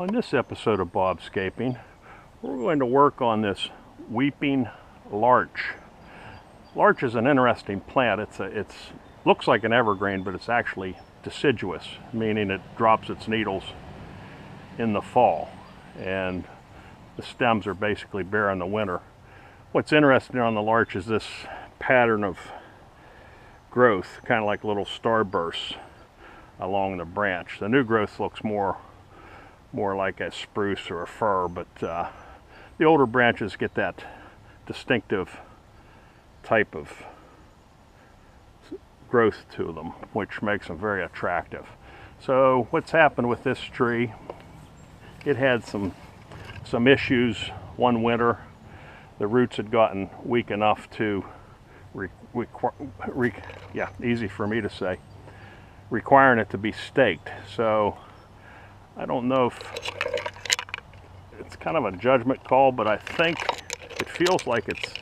On this episode of Bobscaping, we're going to work on this weeping larch. Larch is an interesting plant. It's looks like an evergreen, but it's actually deciduous, meaning it drops its needles in the fall, and the stems are basically bare in the winter. What's interesting on the larch is this pattern of growth, kind of like little starbursts along the branch. The new growth looks more like a spruce or a fir, but the older branches get that distinctive type of growth to them, which makes them very attractive. So what's happened with this tree, it had some issues one winter. The roots had gotten weak enough to easy for me to say, requiring it to be staked. So I don't know if it's kind of a judgment call, but I think it feels like it's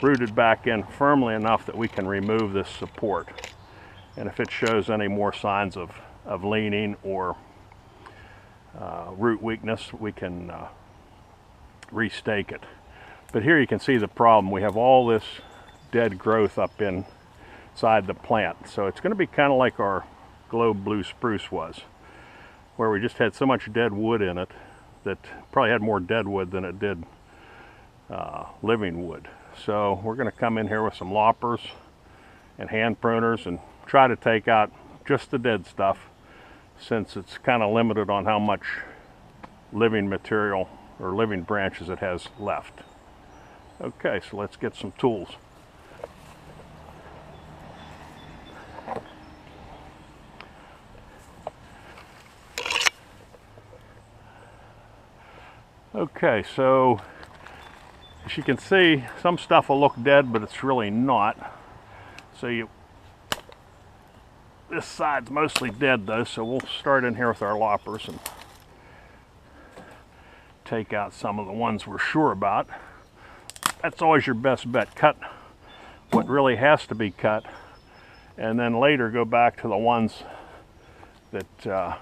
rooted back in firmly enough that we can remove this support. And if it shows any more signs of leaning or root weakness, we can restake it. But here you can see the problem. We have all this dead growth up inside the plant. So it's going to be kind of like our globe blue spruce was, where we just had so much dead wood in it that probably had more dead wood than it did living wood. So we're going to come in here with some loppers and hand pruners and try to take out just the dead stuff, since it's kind of limited on how much living material or living branches it has left. Okay, so let's get some tools. Okay, so as you can see, some stuff will look dead, but it's really not. So this side's mostly dead though, so we'll start in here with our loppers and take out some of the ones we're sure about. That's always your best bet. Cut what really has to be cut, and then later go back to the ones that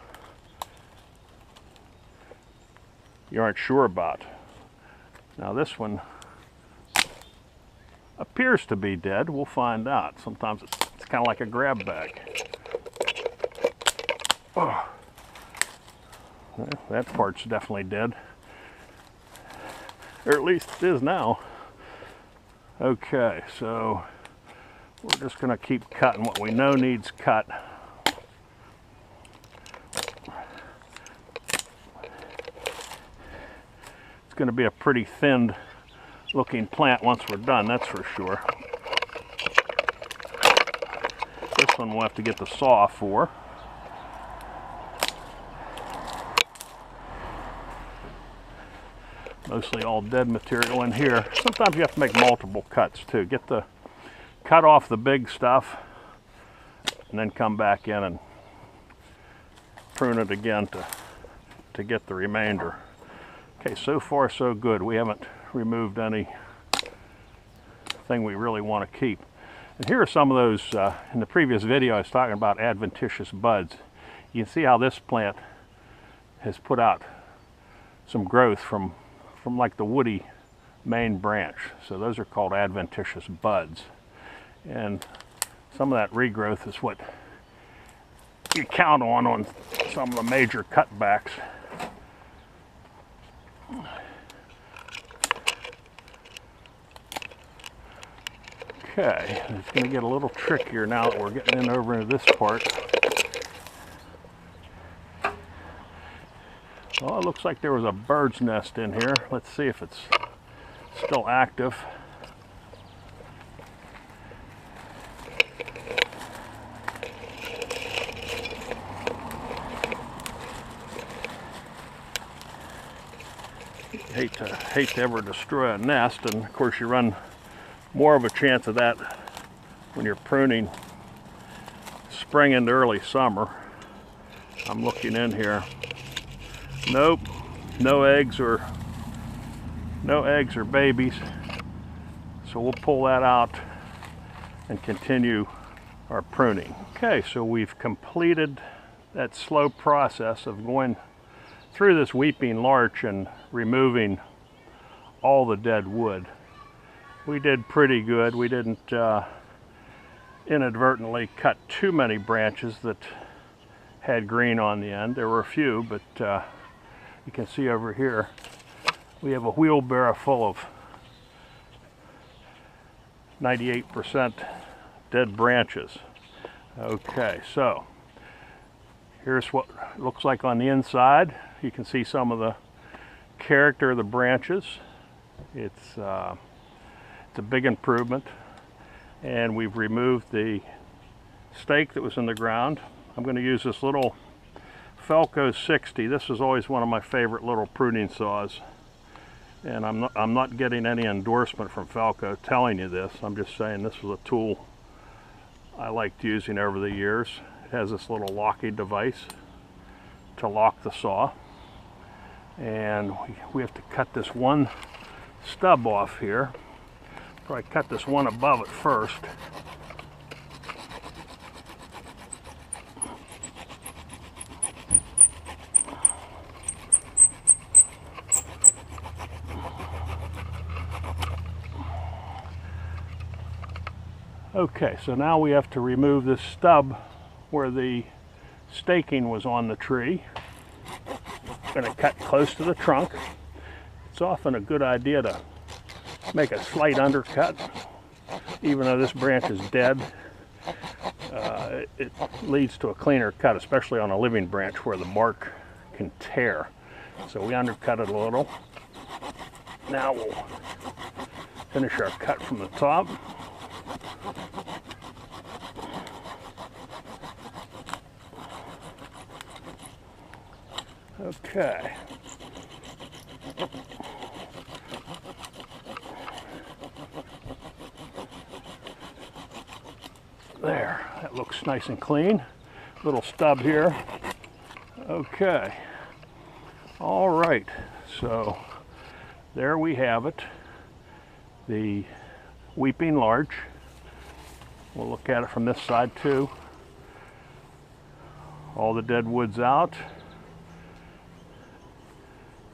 you aren't sure about. Now this one appears to be dead. We'll find out. Sometimes it's kind of like a grab bag. Oh. Well, that part's definitely dead. Or at least it is now. Okay, so we're just going to keep cutting what we know needs cut. It's going to be a pretty thinned looking plant once we're done, that's for sure. This one we'll have to get the saw for. Mostly all dead material in here. Sometimes you have to make multiple cuts too. Cut off the big stuff and then come back in and prune it again to get the remainder. Okay, so far so good. We haven't removed anything we really want to keep. And here are some of those, in the previous video I was talking about adventitious buds. You can see how this plant has put out some growth from like the woody main branch. So those are called adventitious buds. And some of that regrowth is what you count on some of the major cutbacks. Okay, it's going to get a little trickier now that we're getting in over into this part. Well, it looks like there was a bird's nest in here. Let's see if it's still active. Hate to ever destroy a nest, and of course you run more of a chance of that when you're pruning spring into early summer. I'm looking in here. Nope, no eggs or babies. So we'll pull that out and continue our pruning. Okay, so we've completed that slow process of going through this weeping larch and removing all the dead wood. We did pretty good. We didn't inadvertently cut too many branches that had green on the end. There were a few, but you can see over here we have a wheelbarrow full of 98% dead branches. Okay, so here's what it looks like on the inside. You can see some of the character of the branches. It's a big improvement, and we've removed the stake that was in the ground. I'm going to use this little Felco 60. This is always one of my favorite little pruning saws, and I'm not getting any endorsement from Felco telling you this. I'm just saying this was a tool I liked using over the years. It has this little locking device to lock the saw, and we have to cut this one stub off here. Probably cut this one above it first. Okay, so now we have to remove this stub where the staking was on the tree. I'm going to cut close to the trunk. It's often a good idea to make a slight undercut, even though this branch is dead. It leads to a cleaner cut, especially on a living branch where the bark can tear. So we undercut it a little. Now we'll finish our cut from the top. Okay. There, that looks nice and clean. Little stub here. Okay. All right, so there we have it. The weeping larch. We'll look at it from this side too. All the dead wood's out.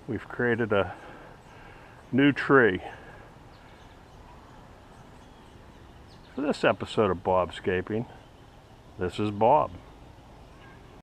We've created a new tree. For this episode of Bobscaping, this is Bob.